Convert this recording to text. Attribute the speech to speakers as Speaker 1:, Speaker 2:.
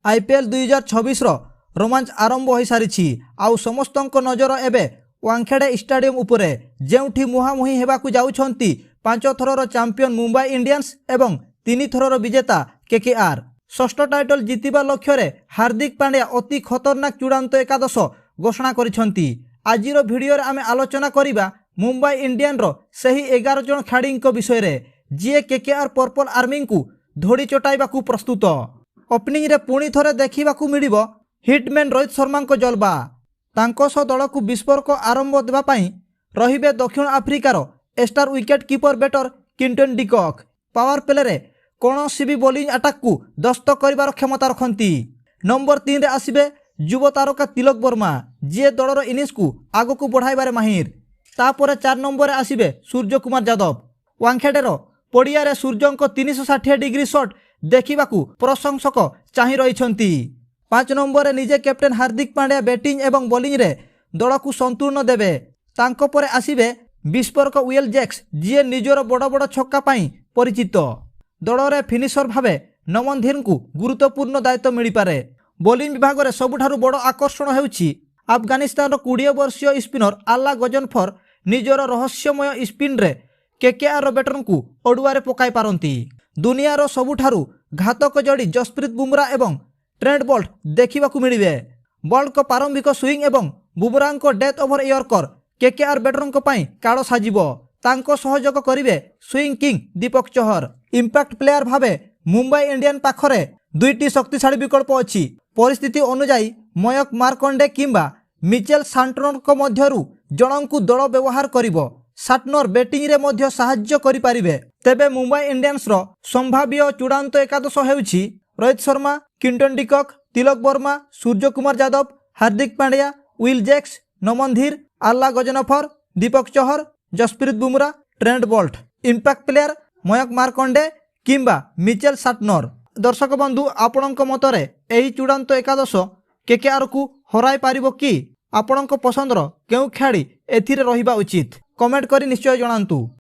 Speaker 1: IPL 2026 रोमांच आरंभ हो सारी आउ समस्त नजर एवं वांखेड़े स्टेडियम उपरे जेउठी मुहांमुही हेबाकु जाउछंती 5 थरर चैंपियन मुंबई इंडियंस एवं 3 थरर विजेता केकेआर। षष्ठ टाइटल जितिबा लक्ष्य रे हार्दिक पांड्या अति खतरनाक चूड़ांत एकादश घोषणा करिसंती। आजिर भिडियो रे आमे आलोचना करिबा मुंबई इंडियन रो सही 11 जन खेलाड़ी विषय रे जी केकेआर पर्पल आर्मी को धोड़ी चटाइबाकू प्रस्तुत। ओपनिंग रे पुणी थरे देखिबाकू मिलिबो हिटमैन रोहित शर्मा को जलवा। तांको सह दल को विस्फोरक आरंभ देवा पई रहिबे दक्षिण आफ्रिकार star wicket keeper batter Quinton de Kock. Power play रे कौनसी भी बोलिंग अटैक को दस्त करिबार क्षमता रखती। नंबर 3 रे आसिबे युव तारका तिलक वर्मा जी दलर इनिंग्स को आग को बढ़ाइबारे माहिर। तापर 4 नंबर रे आसिबे सूर्य कुमार यादव। वांखेडेर पड़िया रे सूर्यंक 360 डिग्री शॉट देखिबाकू प्रशंसक चाहि रहिछंती। 5 नंबर रे निजे कैप्टेन हार्दिक पांड्या बैटिंग एवं बॉलिंग रे दल को संतुलन देबे। तांको परे आसिबे विस्फोरक विल जैक्स जी निजर बड़ बड़ छक्का पाई परिचित। दल रे फिनिशर भावे नमन धीर को गुरुत्वपूर्ण दायित्व मिल पारे। बोलिंग विभाग रे सबुठारु बड़ आकर्षण हेउछि अफगानिस्तान 20 वर्षीय स्पिनर आल्ला गजनफर निजर रहस्यमय स्पिन रे केकेआर बैटर को अड़ुआरे पकाई पारंती। दुनियार सबुठारु घातक जोड़ी जसप्रीत बुमरा एवं ट्रेंट बोल्ट देखिबाकू मिलिबे। बोल्ट को प्रारंभिक स्विंग एवं बुमरा को death over yorker KKR batter पई काड़ साजिबो। तांको सहयोग करिवे swing king Deepak Chahar. Impact player भावे मुंबई इंडियन पाखरे दुईटी शक्तिशाली विकल्प अछि। परिस्थिति अनुसार मयंक मार्कंडे किंबा मिचेल सांटनर मध्यरु जणंकु दल व्यवहार करिवो। साटनर बैटिंग रे मध्य सहाय्य करि पारिबे। तेबे मुंबई इंडियंस रो संभाव्य चूड़ांत एकादश हेउछि Rohit Sharma, Quinton de Kock, Tilak Varma, Suryakumar Yadav, Hardik Pandya, Will Jacks, Naman Dhir, Allah Ghazanfar, Deepak Chahar, Jasprit Bumrah, Trent Boult. Impact player Mayank Markande किंबा मिचेल साटनर। दर्शक बंधु आपणक मतरे एही चूड़ांत एकादश केकेआर को हराई पारिबो कि आपणक पसंदर केउ खेलाड़ी एथिरे रहिबा उचित कमेंट करी निश्चय जणांतु।